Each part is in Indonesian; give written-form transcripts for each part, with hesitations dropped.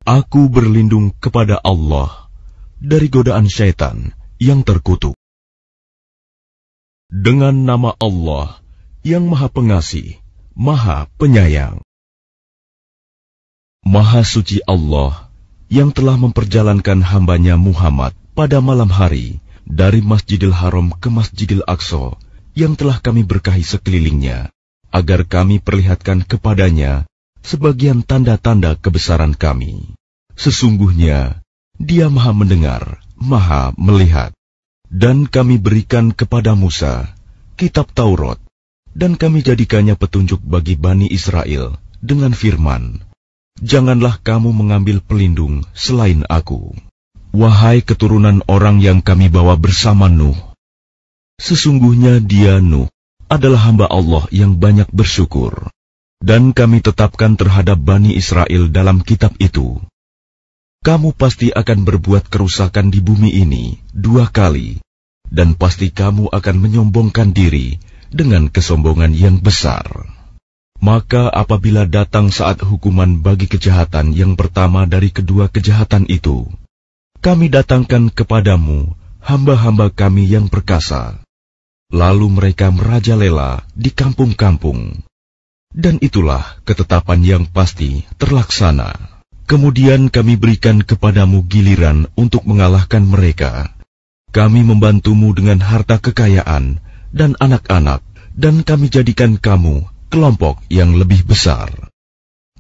Aku berlindung kepada Allah dari godaan syaitan yang terkutuk. Dengan nama Allah yang Maha Pengasih, Maha Penyayang. Maha suci Allah yang telah memperjalankan hamba-Nya Muhammad pada malam hari dari Masjidil Haram ke Masjidil Aqsa yang telah kami berkahi sekelilingnya, agar kami perlihatkan kepadanya sebagian tanda-tanda kebesaran kami. Sesungguhnya Dia Maha Mendengar, Maha Melihat. Dan kami berikan kepada Musa kitab Taurat, dan kami jadikannya petunjuk bagi Bani Israel dengan firman, "Janganlah kamu mengambil pelindung selain aku. Wahai keturunan orang yang kami bawa bersama Nuh, sesungguhnya dia Nuh adalah hamba Allah yang banyak bersyukur. Dan kami tetapkan terhadap Bani Israel dalam kitab itu, kamu pasti akan berbuat kerusakan di bumi ini 2 kali, dan pasti kamu akan menyombongkan diri dengan kesombongan yang besar. Maka apabila datang saat hukuman bagi kejahatan yang pertama dari kedua kejahatan itu, kami datangkan kepadamu hamba-hamba kami yang perkasa. Lalu mereka merajalela di kampung-kampung. Dan itulah ketetapan yang pasti terlaksana. Kemudian kami berikan kepadamu giliran untuk mengalahkan mereka. Kami membantumu dengan harta kekayaan dan anak-anak, dan kami jadikan kamu kelompok yang lebih besar.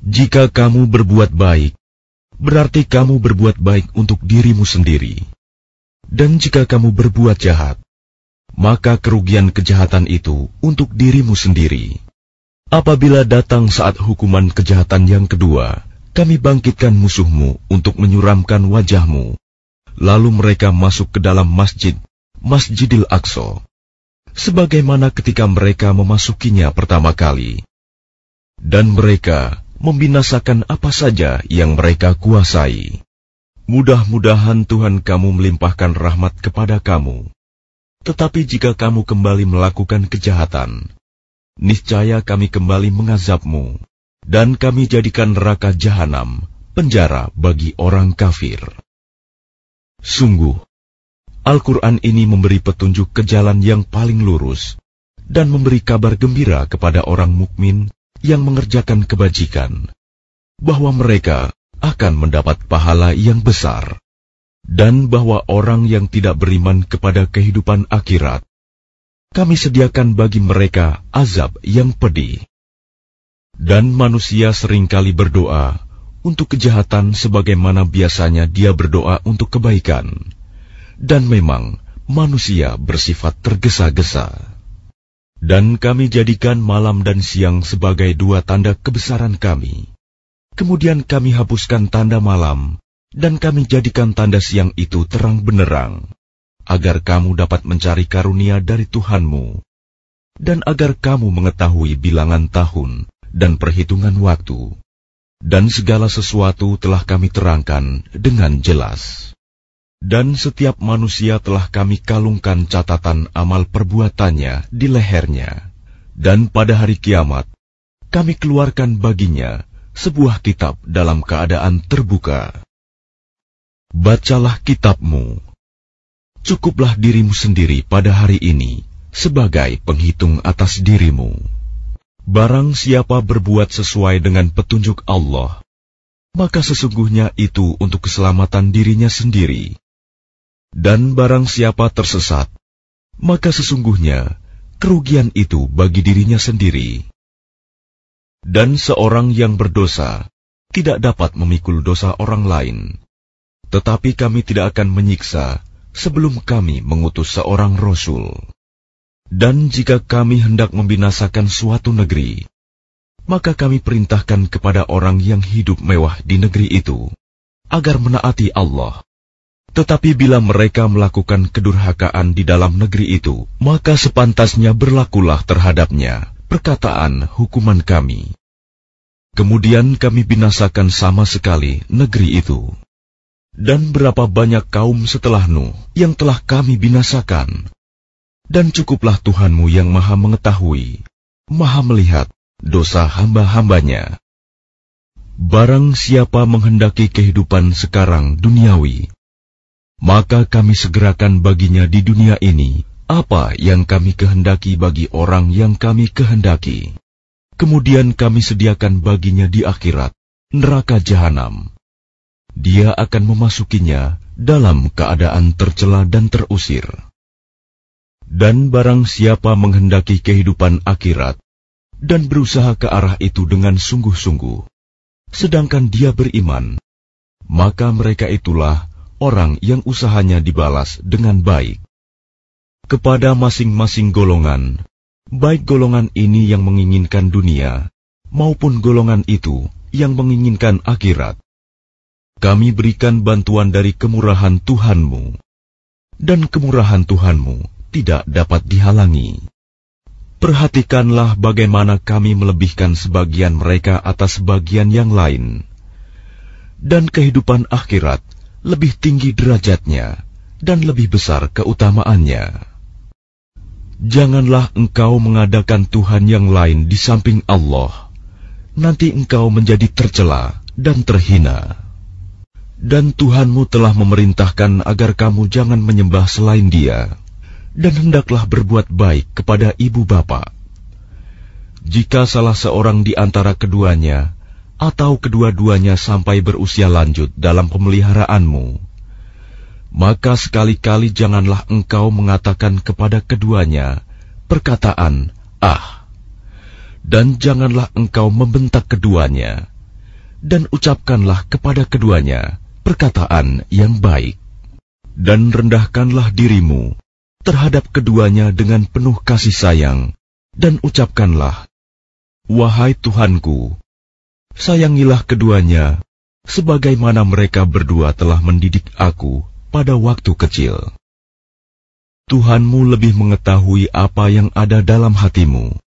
Jika kamu berbuat baik, berarti kamu berbuat baik untuk dirimu sendiri. Dan jika kamu berbuat jahat, maka kerugian kejahatan itu untuk dirimu sendiri. Apabila datang saat hukuman kejahatan yang kedua, kami bangkitkan musuhmu untuk menyuramkan wajahmu. Lalu mereka masuk ke dalam Masjidil Aqsa, sebagaimana ketika mereka memasukinya pertama kali. Dan mereka membinasakan apa saja yang mereka kuasai. Mudah-mudahan Tuhan kamu melimpahkan rahmat kepada kamu. Tetapi jika kamu kembali melakukan kejahatan, niscaya kami kembali mengazabmu, dan kami jadikan neraka jahanam penjara bagi orang kafir. Sungguh, Al-Quran ini memberi petunjuk ke jalan yang paling lurus, dan memberi kabar gembira kepada orang mukmin yang mengerjakan kebajikan, bahwa mereka akan mendapat pahala yang besar, dan bahwa orang yang tidak beriman kepada kehidupan akhirat, kami sediakan bagi mereka azab yang pedih. Dan manusia seringkali berdoa untuk kejahatan sebagaimana biasanya dia berdoa untuk kebaikan. Dan memang manusia bersifat tergesa-gesa. Dan kami jadikan malam dan siang sebagai 2 tanda kebesaran kami. Kemudian kami hapuskan tanda malam, dan kami jadikan tanda siang itu terang benderang, agar kamu dapat mencari karunia dari Tuhanmu, dan agar kamu mengetahui bilangan tahun dan perhitungan waktu. Dan segala sesuatu telah kami terangkan dengan jelas. Dan setiap manusia telah kami kalungkan catatan amal perbuatannya di lehernya. Dan pada hari kiamat, kami keluarkan baginya sebuah kitab dalam keadaan terbuka. Bacalah kitabmu. Cukuplah dirimu sendiri pada hari ini sebagai penghitung atas dirimu. Barang siapa berbuat sesuai dengan petunjuk Allah, maka sesungguhnya itu untuk keselamatan dirinya sendiri. Dan barang siapa tersesat, maka sesungguhnya kerugian itu bagi dirinya sendiri. Dan seorang yang berdosa tidak dapat memikul dosa orang lain, tetapi kami tidak akan menyiksa sebelum kami mengutus seorang Rasul. Dan jika kami hendak membinasakan suatu negeri, maka kami perintahkan kepada orang yang hidup mewah di negeri itu, agar menaati Allah. Tetapi bila mereka melakukan kedurhakaan di dalam negeri itu, maka sepantasnya berlakulah terhadapnya perkataan hukuman kami. Kemudian kami binasakan sama sekali negeri itu. Dan berapa banyak kaum setelah Nuh yang telah kami binasakan. Dan cukuplah Tuhanmu yang maha mengetahui, maha melihat dosa hamba-hambanya. Barang siapa menghendaki kehidupan sekarang duniawi, maka kami segerakan baginya di dunia ini apa yang kami kehendaki bagi orang yang kami kehendaki. Kemudian kami sediakan baginya di akhirat neraka jahanam. Dia akan memasukinya dalam keadaan tercela dan terusir. Dan barang siapa menghendaki kehidupan akhirat dan berusaha ke arah itu dengan sungguh-sungguh, sedangkan dia beriman, maka mereka itulah orang yang usahanya dibalas dengan baik. Kepada masing-masing golongan, baik golongan ini yang menginginkan dunia, maupun golongan itu yang menginginkan akhirat, kami berikan bantuan dari kemurahan Tuhanmu, dan kemurahan Tuhanmu tidak dapat dihalangi. Perhatikanlah bagaimana kami melebihkan sebagian mereka atas sebagian yang lain, dan kehidupan akhirat lebih tinggi derajatnya dan lebih besar keutamaannya. Janganlah engkau mengadakan Tuhan yang lain di samping Allah, nanti engkau menjadi tercela dan terhina. Dan Tuhanmu telah memerintahkan agar kamu jangan menyembah selain Dia, dan hendaklah berbuat baik kepada ibu bapa. Jika salah seorang di antara keduanya atau kedua-duanya sampai berusia lanjut dalam pemeliharaanmu, maka sekali-kali janganlah engkau mengatakan kepada keduanya perkataan "ah", dan janganlah engkau membentak keduanya, dan ucapkanlah kepada keduanya perkataan yang baik, dan rendahkanlah dirimu terhadap keduanya dengan penuh kasih sayang, dan ucapkanlah, "Wahai Tuhanku, sayangilah keduanya, sebagaimana mereka berdua telah mendidik aku pada waktu kecil." Tuhanmu lebih mengetahui apa yang ada dalam hatimu.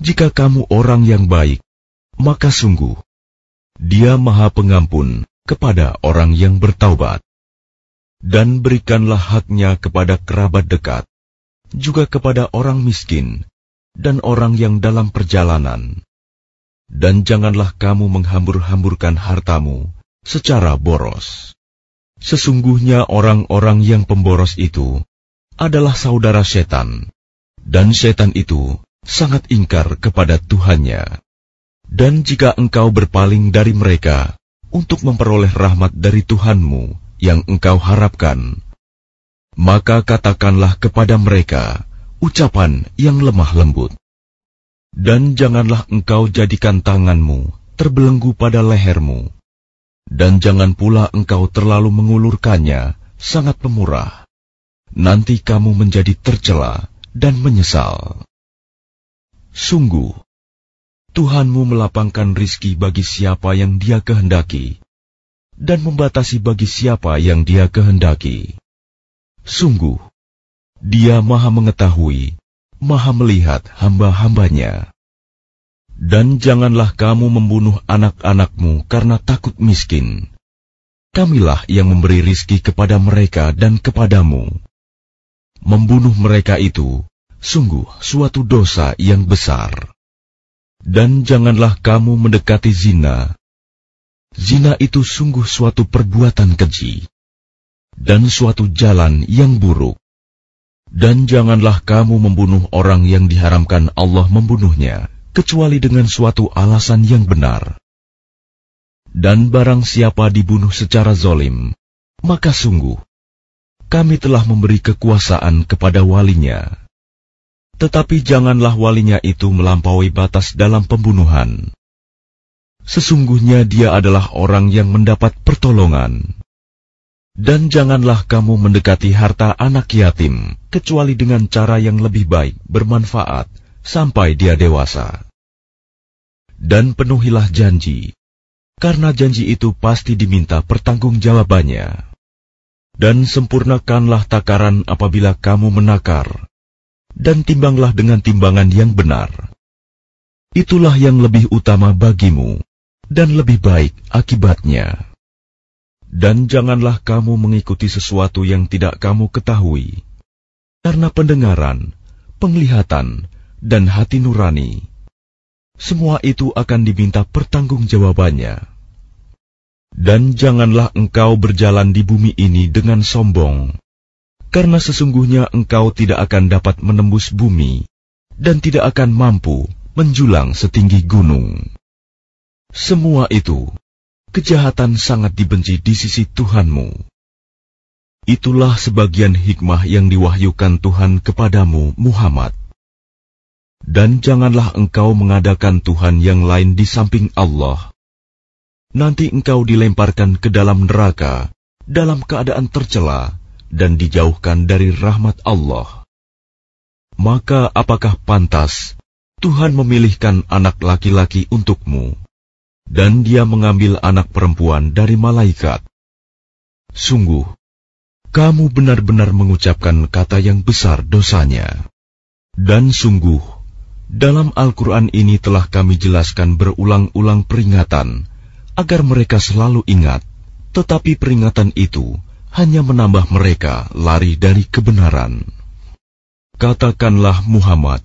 Jika kamu orang yang baik, maka sungguh Dia Maha Pengampun kepada orang yang bertaubat. Dan berikanlah haknya kepada kerabat dekat, juga kepada orang miskin, dan orang yang dalam perjalanan. Dan janganlah kamu menghambur-hamburkan hartamu secara boros. Sesungguhnya orang-orang yang pemboros itu adalah saudara setan, dan setan itu sangat ingkar kepada Tuhannya. Dan jika engkau berpaling dari mereka untuk memperoleh rahmat dari Tuhanmu yang engkau harapkan, maka katakanlah kepada mereka ucapan yang lemah lembut. Dan janganlah engkau jadikan tanganmu terbelenggu pada lehermu, dan jangan pula engkau terlalu mengulurkannya sangat pemurah. Nanti kamu menjadi tercela dan menyesal. Sungguh, Tuhanmu melapangkan rizki bagi siapa yang Dia kehendaki, dan membatasi bagi siapa yang Dia kehendaki. Sungguh, Dia Maha Mengetahui, Maha Melihat hamba-hambanya. Dan janganlah kamu membunuh anak-anakmu karena takut miskin. Kamilah yang memberi rizki kepada mereka dan kepadamu. Membunuh mereka itu sungguh suatu dosa yang besar. Dan janganlah kamu mendekati zina. Zina itu sungguh suatu perbuatan keji dan suatu jalan yang buruk. Dan janganlah kamu membunuh orang yang diharamkan Allah membunuhnya, kecuali dengan suatu alasan yang benar. Dan barang siapa dibunuh secara zalim, maka sungguh kami telah memberi kekuasaan kepada walinya. Tetapi janganlah walinya itu melampaui batas dalam pembunuhan. Sesungguhnya dia adalah orang yang mendapat pertolongan. Dan janganlah kamu mendekati harta anak yatim, kecuali dengan cara yang lebih baik bermanfaat sampai dia dewasa. Dan penuhilah janji, karena janji itu pasti diminta pertanggungjawabannya. Dan sempurnakanlah takaran apabila kamu menakar, dan timbanglah dengan timbangan yang benar. Itulah yang lebih utama bagimu, dan lebih baik akibatnya. Dan janganlah kamu mengikuti sesuatu yang tidak kamu ketahui, karena pendengaran, penglihatan, dan hati nurani semua itu akan diminta pertanggungjawabannya. Dan janganlah engkau berjalan di bumi ini dengan sombong, karena sesungguhnya engkau tidak akan dapat menembus bumi dan tidak akan mampu menjulang setinggi gunung. Semua itu, kejahatan sangat dibenci di sisi Tuhanmu. Itulah sebagian hikmah yang diwahyukan Tuhan kepadamu, Muhammad. Dan janganlah engkau mengadakan Tuhan yang lain di samping Allah. Nanti engkau dilemparkan ke dalam neraka dalam keadaan tercela dan dijauhkan dari rahmat Allah. Maka apakah pantas Tuhan memilihkan anak laki-laki untukmu, dan Dia mengambil anak perempuan dari malaikat? Sungguh, kamu benar-benar mengucapkan kata yang besar dosanya. Dan sungguh, dalam Al-Quran ini telah kami jelaskan berulang-ulang peringatan, agar mereka selalu ingat, tetapi peringatan itu hanya menambah mereka lari dari kebenaran. Katakanlah Muhammad,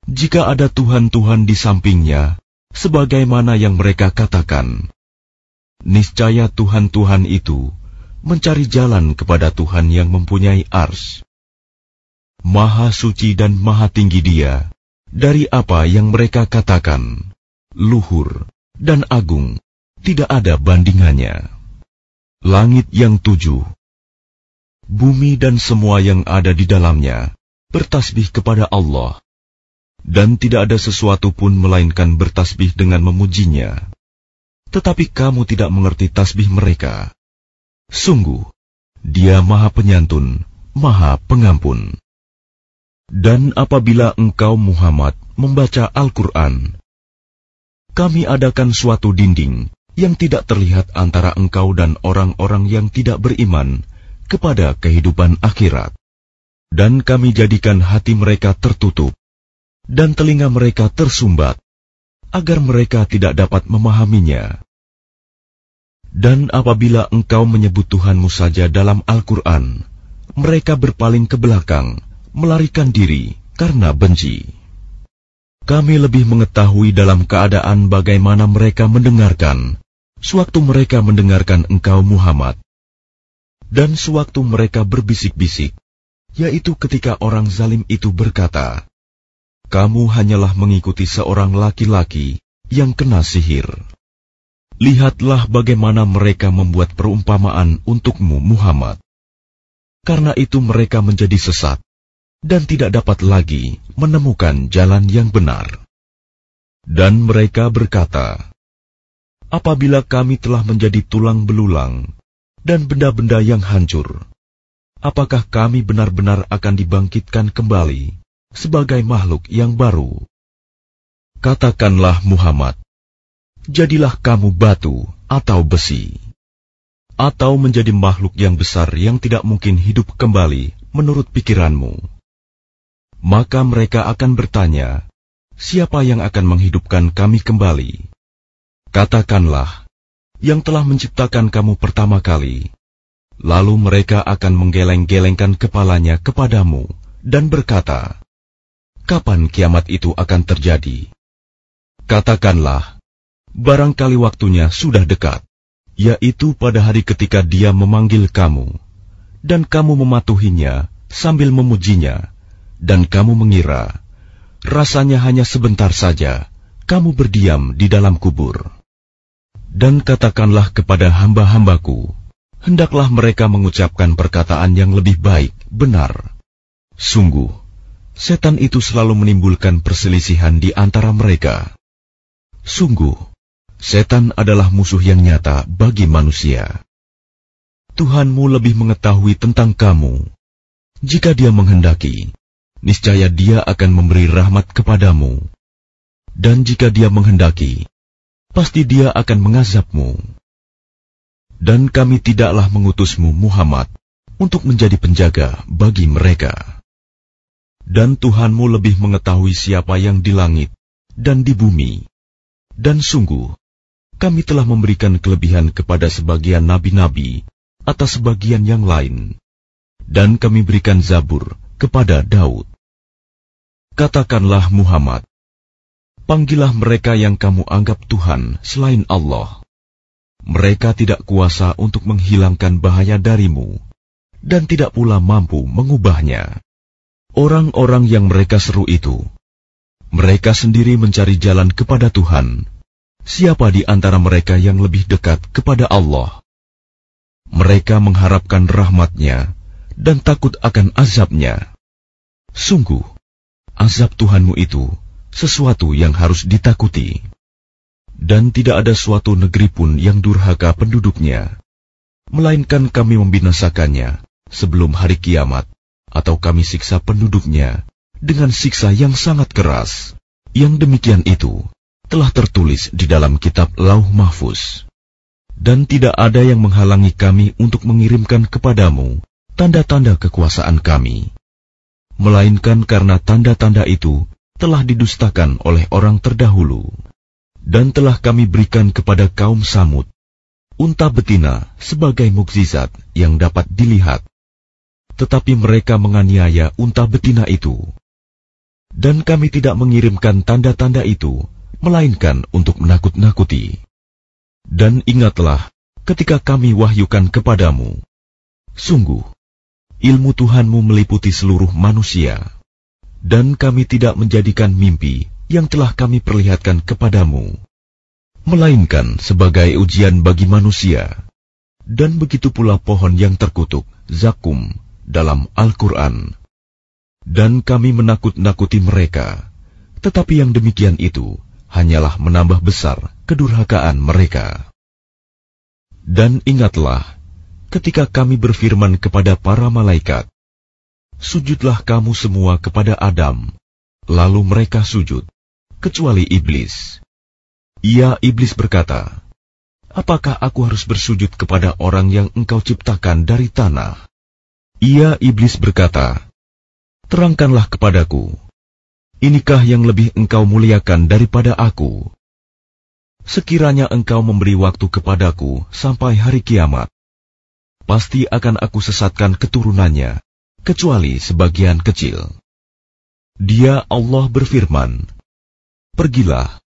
jika ada Tuhan-Tuhan di sampingnya, sebagaimana yang mereka katakan, niscaya Tuhan-Tuhan itu mencari jalan kepada Tuhan yang mempunyai ars. Maha suci dan maha tinggi Dia dari apa yang mereka katakan, luhur dan agung, tidak ada bandingannya. Langit yang 7, bumi dan semua yang ada di dalamnya bertasbih kepada Allah, dan tidak ada sesuatu pun melainkan bertasbih dengan memujinya. Tetapi kamu tidak mengerti tasbih mereka. Sungguh, Dia Maha Penyantun, Maha Pengampun. Dan apabila engkau Muhammad membaca Al-Quran, kami adakan suatu dinding yang tidak terlihat antara engkau dan orang-orang yang tidak beriman kepada kehidupan akhirat. Dan kami jadikan hati mereka tertutup dan telinga mereka tersumbat, agar mereka tidak dapat memahaminya. Dan apabila engkau menyebut Tuhanmu saja dalam Al-Quran, mereka berpaling ke belakang, melarikan diri karena benci. Kami lebih mengetahui dalam keadaan bagaimana mereka mendengarkan, sewaktu mereka mendengarkan engkau Muhammad, dan sewaktu mereka berbisik-bisik, yaitu ketika orang zalim itu berkata, kamu hanyalah mengikuti seorang laki-laki yang kena sihir. Lihatlah bagaimana mereka membuat perumpamaan untukmu Muhammad. Karena itu mereka menjadi sesat dan tidak dapat lagi menemukan jalan yang benar. Dan mereka berkata, apabila kami telah menjadi tulang belulang dan benda-benda yang hancur, apakah kami benar-benar akan dibangkitkan kembali sebagai makhluk yang baru? Katakanlah Muhammad, jadilah kamu batu atau besi, atau menjadi makhluk yang besar yang tidak mungkin hidup kembali menurut pikiranmu. Maka mereka akan bertanya, siapa yang akan menghidupkan kami kembali? Katakanlah, yang telah menciptakan kamu pertama kali. Lalu mereka akan menggeleng-gelengkan kepalanya kepadamu dan berkata, kapan kiamat itu akan terjadi? Katakanlah, barangkali waktunya sudah dekat, yaitu pada hari ketika Dia memanggil kamu, dan kamu mematuhinya sambil memujinya, dan kamu mengira, rasanya hanya sebentar saja, kamu berdiam di dalam kubur. Dan katakanlah kepada hamba-hambaku, hendaklah mereka mengucapkan perkataan yang lebih baik, benar. Sungguh, setan itu selalu menimbulkan perselisihan di antara mereka. Sungguh, setan adalah musuh yang nyata bagi manusia. Tuhanmu lebih mengetahui tentang kamu. Jika Dia menghendaki, niscaya Dia akan memberi rahmat kepadamu. Dan jika Dia menghendaki, pasti Dia akan mengazabmu. Dan kami tidaklah mengutusmu Muhammad untuk menjadi penjaga bagi mereka. Dan Tuhanmu lebih mengetahui siapa yang di langit dan di bumi. Dan sungguh, kami telah memberikan kelebihan kepada sebagian nabi-nabi atas sebagian yang lain. Dan kami berikan Zabur kepada Daud. Katakanlah Muhammad, Panggillah mereka yang kamu anggap Tuhan selain Allah. Mereka tidak kuasa untuk menghilangkan bahaya darimu, dan tidak pula mampu mengubahnya. Orang-orang yang mereka seru itu, mereka sendiri mencari jalan kepada Tuhan. Siapa di antara mereka yang lebih dekat kepada Allah? Mereka mengharapkan rahmat-Nya dan takut akan azab-Nya. Sungguh, azab Tuhanmu itu sesuatu yang harus ditakuti. Dan tidak ada suatu negeri pun yang durhaka penduduknya, melainkan kami membinasakannya sebelum hari kiamat, atau kami siksa penduduknya dengan siksa yang sangat keras. Yang demikian itu telah tertulis di dalam kitab Lauh Mahfuz. Dan tidak ada yang menghalangi kami untuk mengirimkan kepadamu tanda-tanda kekuasaan kami, melainkan karena tanda-tanda itu telah didustakan oleh orang terdahulu. Dan telah kami berikan kepada kaum Samud unta betina sebagai mukjizat yang dapat dilihat, tetapi mereka menganiaya unta betina itu. Dan kami tidak mengirimkan tanda-tanda itu, melainkan untuk menakut-nakuti. Dan ingatlah ketika kami wahyukan kepadamu, sungguh, ilmu Tuhanmu meliputi seluruh manusia, dan kami tidak menjadikan mimpi yang telah kami perlihatkan kepadamu, melainkan sebagai ujian bagi manusia. Dan begitu pula pohon yang terkutuk, zakum, dalam Al-Quran. Dan kami menakut-nakuti mereka, tetapi yang demikian itu hanyalah menambah besar kedurhakaan mereka. Dan ingatlah ketika kami berfirman kepada para malaikat, sujudlah kamu semua kepada Adam. Lalu mereka sujud, kecuali iblis. Iblis berkata, apakah aku harus bersujud kepada orang yang engkau ciptakan dari tanah? Iblis berkata, terangkanlah kepadaku, inikah yang lebih engkau muliakan daripada aku? Sekiranya engkau memberi waktu kepadaku sampai hari kiamat, pasti akan aku sesatkan keturunannya, kecuali sebagian kecil. Dia Allah berfirman, pergilah,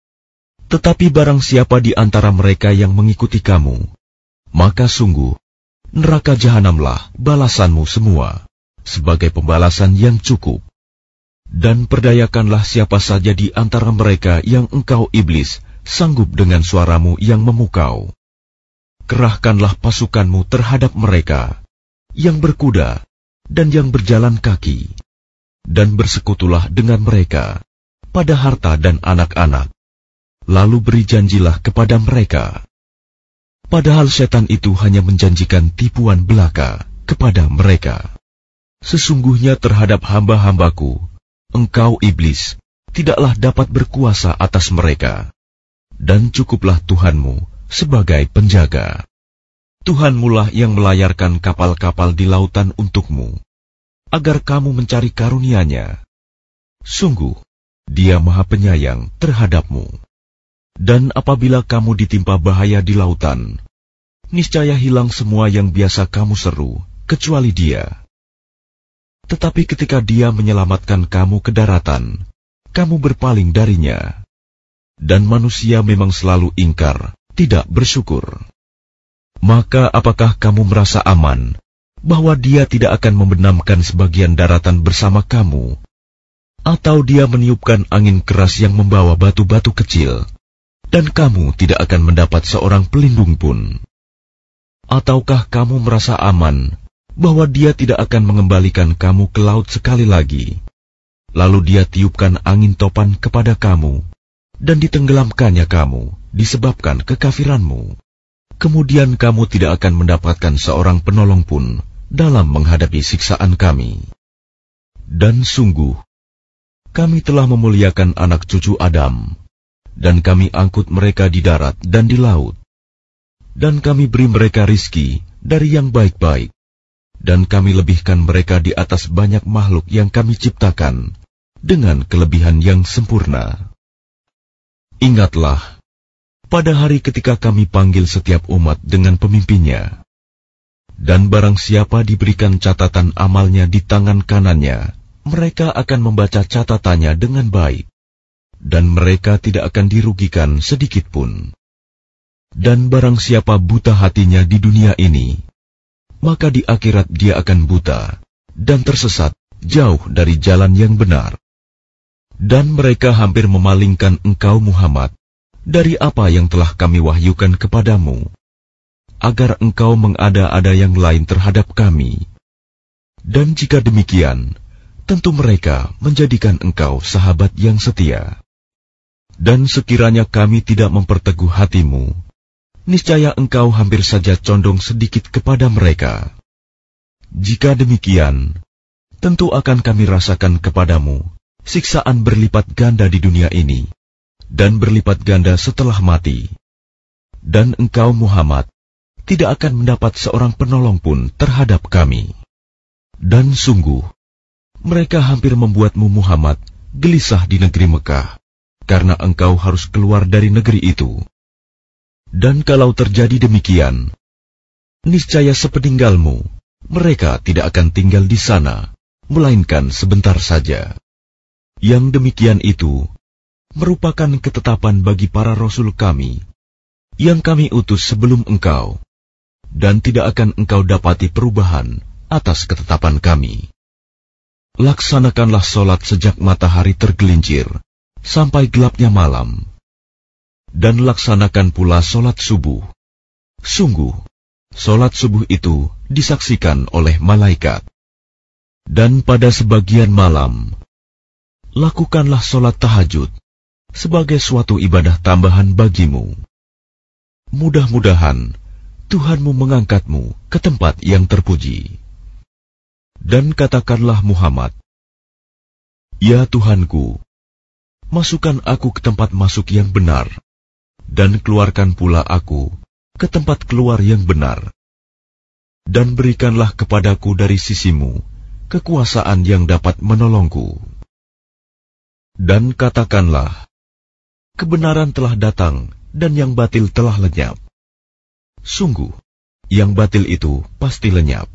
tetapi barang siapa di antara mereka yang mengikuti kamu, maka sungguh, neraka jahanamlah balasanmu semua, sebagai pembalasan yang cukup. Dan perdayakanlah siapa saja di antara mereka yang engkau iblis sanggup dengan suaramu yang memukau. Kerahkanlah pasukanmu terhadap mereka, yang berkuda dan yang berjalan kaki, dan bersekutulah dengan mereka pada harta dan anak-anak. Lalu beri janjilah kepada mereka. Padahal setan itu hanya menjanjikan tipuan belaka kepada mereka. Sesungguhnya terhadap hamba-hambaku, engkau iblis tidaklah dapat berkuasa atas mereka, dan cukuplah Tuhanmu sebagai penjaga. Tuhanmulah yang melayarkan kapal-kapal di lautan untukmu, agar kamu mencari karunia-Nya. Sungguh, Dia Maha Penyayang terhadapmu. Dan apabila kamu ditimpa bahaya di lautan, niscaya hilang semua yang biasa kamu seru, kecuali Dia. Tetapi ketika Dia menyelamatkan kamu ke daratan, kamu berpaling darinya. Dan manusia memang selalu ingkar, tidak bersyukur. Maka apakah kamu merasa aman bahwa Dia tidak akan membenamkan sebagian daratan bersama kamu? Atau Dia meniupkan angin keras yang membawa batu-batu kecil, dan kamu tidak akan mendapat seorang pelindung pun? Ataukah kamu merasa aman bahwa Dia tidak akan mengembalikan kamu ke laut sekali lagi, lalu Dia tiupkan angin topan kepada kamu, dan ditenggelamkannya kamu disebabkan kekafiranmu? Kemudian kamu tidak akan mendapatkan seorang penolong pun dalam menghadapi siksaan kami. Dan sungguh, kami telah memuliakan anak cucu Adam, dan kami angkut mereka di darat dan di laut. Dan kami beri mereka rizki dari yang baik-baik, dan kami lebihkan mereka di atas banyak makhluk yang kami ciptakan dengan kelebihan yang sempurna. Ingatlah, pada hari ketika kami panggil setiap umat dengan pemimpinnya, dan barang siapa diberikan catatan amalnya di tangan kanannya, mereka akan membaca catatannya dengan baik. dan mereka tidak akan dirugikan sedikit pun. Dan barang siapa buta hatinya di dunia ini, maka di akhirat dia akan buta dan tersesat jauh dari jalan yang benar. Dan mereka hampir memalingkan engkau Muhammad dari apa yang telah kami wahyukan kepadamu, agar engkau mengada-ada yang lain terhadap kami. Dan jika demikian, tentu mereka menjadikan engkau sahabat yang setia. Dan sekiranya kami tidak memperteguh hatimu, niscaya engkau hampir saja condong sedikit kepada mereka. Jika demikian, tentu akan kami rasakan kepadamu siksaan berlipat ganda di dunia ini, dan berlipat ganda setelah mati. Dan engkau Muhammad tidak akan mendapat seorang penolong pun terhadap kami. Dan sungguh, mereka hampir membuatmu Muhammad gelisah di negeri Mekah, karena engkau harus keluar dari negeri itu. Dan kalau terjadi demikian, niscaya sepeninggalmu, mereka tidak akan tinggal di sana, melainkan sebentar saja. Yang demikian itu merupakan ketetapan bagi para rasul kami, yang kami utus sebelum engkau, dan tidak akan engkau dapati perubahan atas ketetapan kami. Laksanakanlah solat sejak matahari tergelincir sampai gelapnya malam, dan laksanakan pula solat subuh. Sungguh, solat subuh itu disaksikan oleh malaikat. Dan pada sebagian malam, lakukanlah solat tahajud sebagai suatu ibadah tambahan bagimu. Mudah-mudahan Tuhanmu mengangkatmu ke tempat yang terpuji. Dan katakanlah Muhammad, Ya Tuhanku, masukkan aku ke tempat masuk yang benar, dan keluarkan pula aku ke tempat keluar yang benar. Dan berikanlah kepadaku dari sisimu kekuasaan yang dapat menolongku. Dan katakanlah, kebenaran telah datang dan yang batil telah lenyap. Sungguh, yang batil itu pasti lenyap.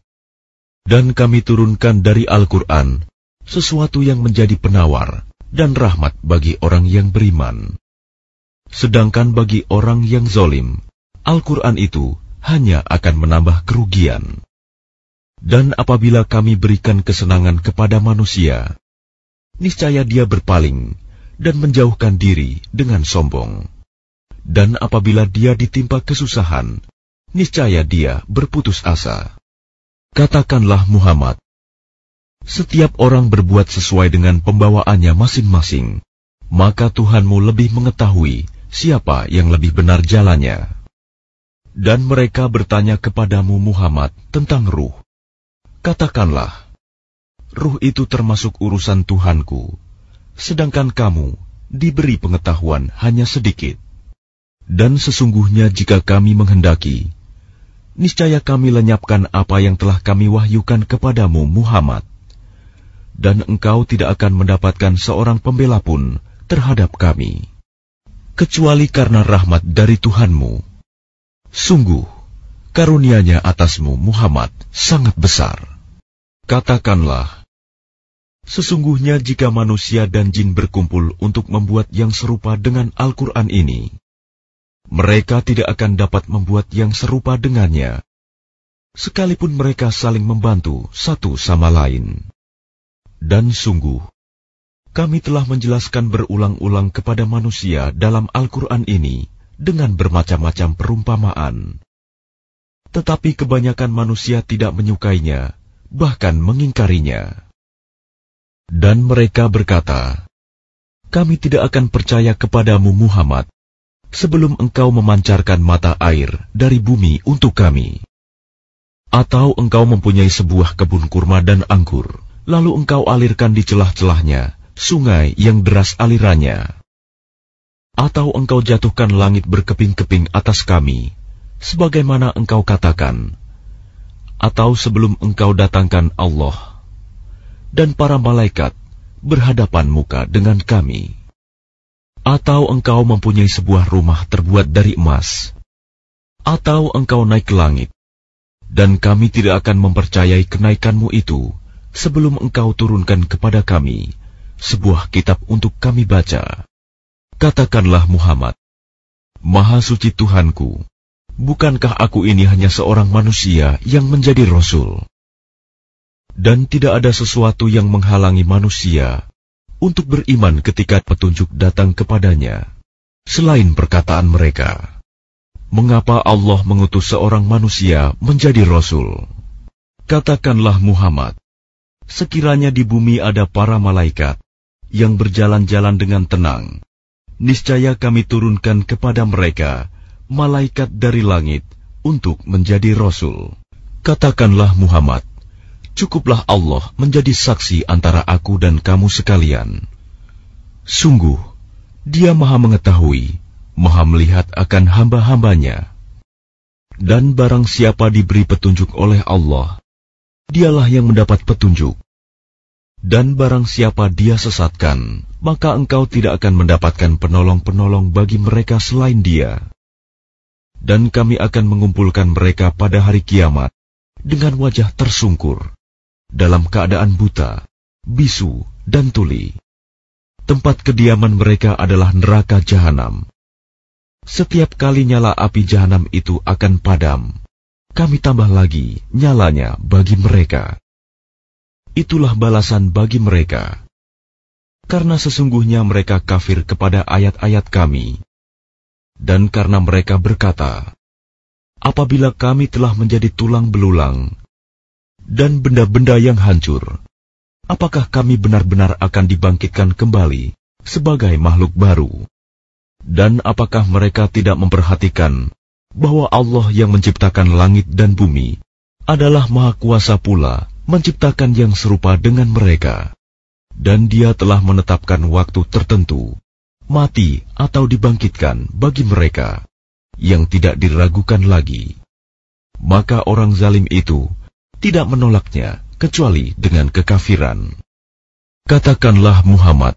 Dan kami turunkan dari Al-Quran sesuatu yang menjadi penawar dan rahmat bagi orang yang beriman. Sedangkan bagi orang yang zalim, Al-Quran itu hanya akan menambah kerugian. Dan apabila kami berikan kesenangan kepada manusia, niscaya dia berpaling dan menjauhkan diri dengan sombong. Dan apabila dia ditimpa kesusahan, niscaya dia berputus asa. Katakanlah Muhammad, setiap orang berbuat sesuai dengan pembawaannya masing-masing, maka Tuhanmu lebih mengetahui siapa yang lebih benar jalannya. Dan mereka bertanya kepadamu Muhammad tentang ruh. Katakanlah, ruh itu termasuk urusan Tuhanku, sedangkan kamu diberi pengetahuan hanya sedikit. Dan sesungguhnya jika kami menghendaki, niscaya kami lenyapkan apa yang telah kami wahyukan kepadamu Muhammad, dan engkau tidak akan mendapatkan seorang pembela pun terhadap kami, kecuali karena rahmat dari Tuhanmu. Sungguh, karunia-Nya atasmu Muhammad sangat besar. Katakanlah, sesungguhnya jika manusia dan jin berkumpul untuk membuat yang serupa dengan Al-Quran ini, mereka tidak akan dapat membuat yang serupa dengannya, sekalipun mereka saling membantu satu sama lain. Dan sungguh, kami telah menjelaskan berulang-ulang kepada manusia dalam Al-Quran ini dengan bermacam-macam perumpamaan. Tetapi kebanyakan manusia tidak menyukainya, bahkan mengingkarinya. Dan mereka berkata, kami tidak akan percaya kepadamu Muhammad sebelum engkau memancarkan mata air dari bumi untuk kami. Atau engkau mempunyai sebuah kebun kurma dan anggur, lalu engkau alirkan di celah-celahnya sungai yang deras alirannya. Atau engkau jatuhkan langit berkeping-keping atas kami, sebagaimana engkau katakan. Atau sebelum engkau datangkan Allah dan para malaikat berhadapan muka dengan kami. Atau engkau mempunyai sebuah rumah terbuat dari emas. Atau engkau naik ke langit, dan kami tidak akan mempercayai kenaikanmu itu sebelum engkau turunkan kepada kami sebuah kitab untuk kami baca. Katakanlah Muhammad, Maha suci Tuhanku, bukankah aku ini hanya seorang manusia yang menjadi Rasul? Dan tidak ada sesuatu yang menghalangi manusia untuk beriman ketika petunjuk datang kepadanya, selain perkataan mereka. Mengapa Allah mengutus seorang manusia menjadi Rasul? Katakanlah Muhammad, sekiranya di bumi ada para malaikat yang berjalan-jalan dengan tenang, niscaya kami turunkan kepada mereka malaikat dari langit untuk menjadi Rasul. Katakanlah Muhammad, cukuplah Allah menjadi saksi antara aku dan kamu sekalian. Sungguh, Dia Maha mengetahui, Maha melihat akan hamba-hambanya. Dan barang siapa diberi petunjuk oleh Allah, dialah yang mendapat petunjuk. Dan barang siapa Dia sesatkan, maka engkau tidak akan mendapatkan penolong-penolong bagi mereka selain Dia. Dan kami akan mengumpulkan mereka pada hari kiamat dengan wajah tersungkur, dalam keadaan buta, bisu, dan tuli. Tempat kediaman mereka adalah neraka jahanam. Setiap kali nyala api jahanam itu akan padam, kami tambah lagi nyalanya bagi mereka. Itulah balasan bagi mereka, karena sesungguhnya mereka kafir kepada ayat-ayat kami. Dan karena mereka berkata, apabila kami telah menjadi tulang belulang dan benda-benda yang hancur, apakah kami benar-benar akan dibangkitkan kembali sebagai makhluk baru? Dan apakah mereka tidak memperhatikan bahwa Allah yang menciptakan langit dan bumi adalah Maha Kuasa pula menciptakan yang serupa dengan mereka, dan Dia telah menetapkan waktu tertentu, mati atau dibangkitkan bagi mereka yang tidak diragukan lagi. Maka orang zalim itu tidak menolaknya kecuali dengan kekafiran. Katakanlah Muhammad,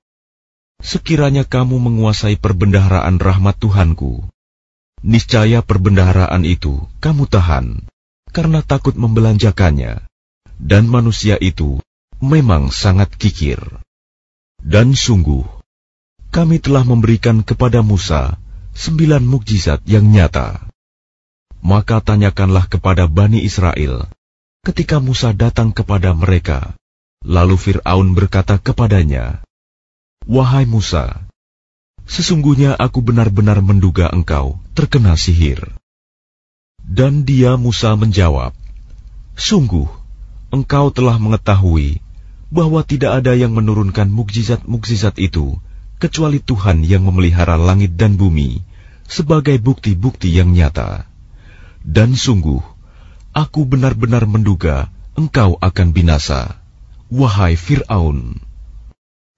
sekiranya kamu menguasai perbendaharaan rahmat Tuhanku, niscaya perbendaharaan itu kamu tahan karena takut membelanjakannya, dan manusia itu memang sangat kikir. Dan sungguh, kami telah memberikan kepada Musa 9 mukjizat yang nyata. Maka tanyakanlah kepada Bani Israel ketika Musa datang kepada mereka. Lalu Fir'aun berkata kepadanya, Wahai Musa, sesungguhnya aku benar-benar menduga engkau terkena sihir. Dan dia Musa menjawab, Sungguh, engkau telah mengetahui bahwa tidak ada yang menurunkan mukjizat-mukjizat itu kecuali Tuhan yang memelihara langit dan bumi sebagai bukti-bukti yang nyata. Dan sungguh, aku benar-benar menduga engkau akan binasa, wahai Fir'aun.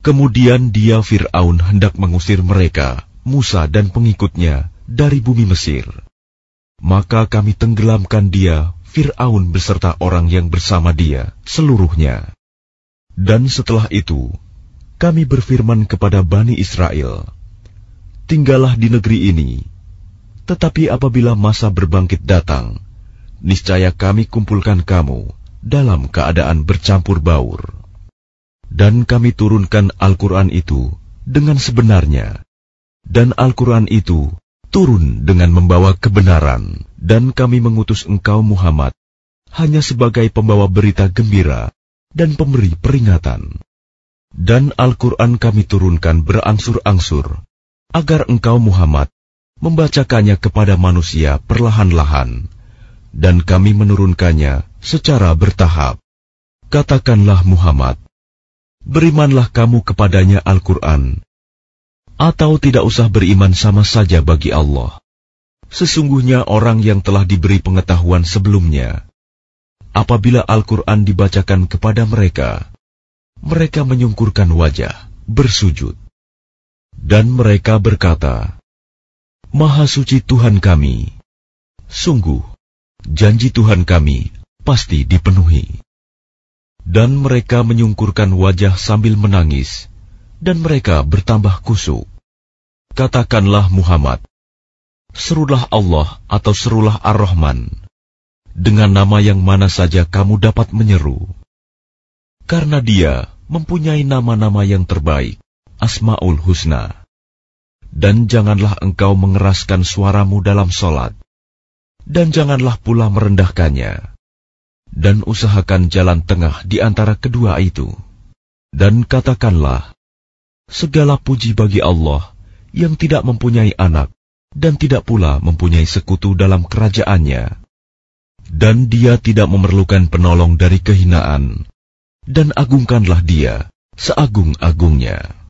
Kemudian dia Fir'aun hendak mengusir mereka, Musa dan pengikutnya, dari bumi Mesir. Maka kami tenggelamkan dia, Fir'aun beserta orang yang bersama dia, seluruhnya. Dan setelah itu, kami berfirman kepada Bani Israel, tinggallah di negeri ini, tetapi apabila masa berbangkit datang, niscaya kami kumpulkan kamu dalam keadaan bercampur baur. Dan kami turunkan Al-Quran itu dengan sebenarnya, dan Al-Quran itu turun dengan membawa kebenaran, dan kami mengutus engkau Muhammad hanya sebagai pembawa berita gembira dan pemberi peringatan. Dan Al-Quran kami turunkan berangsur-angsur, agar engkau Muhammad membacakannya kepada manusia perlahan-lahan, dan kami menurunkannya secara bertahap. Katakanlah Muhammad, berimanlah kamu kepadanya Al-Quran, atau tidak usah beriman sama saja bagi Allah. Sesungguhnya orang yang telah diberi pengetahuan sebelumnya, apabila Al-Quran dibacakan kepada mereka, mereka menyungkurkan wajah, bersujud. Dan mereka berkata, Maha suci Tuhan kami, sungguh, janji Tuhan kami pasti dipenuhi. Dan mereka menyungkurkan wajah sambil menangis, dan mereka bertambah kusuk. Katakanlah Muhammad, serulah Allah atau serulah Ar-Rahman, dengan nama yang mana saja kamu dapat menyeru. Karena Dia mempunyai nama-nama yang terbaik, Asma'ul Husna. Dan janganlah engkau mengeraskan suaramu dalam solat, dan janganlah pula merendahkannya. Dan usahakan jalan tengah di antara kedua itu. Dan katakanlah, segala puji bagi Allah yang tidak mempunyai anak dan tidak pula mempunyai sekutu dalam kerajaannya. Dan Dia tidak memerlukan penolong dari kehinaan, dan agungkanlah Dia seagung-agungnya.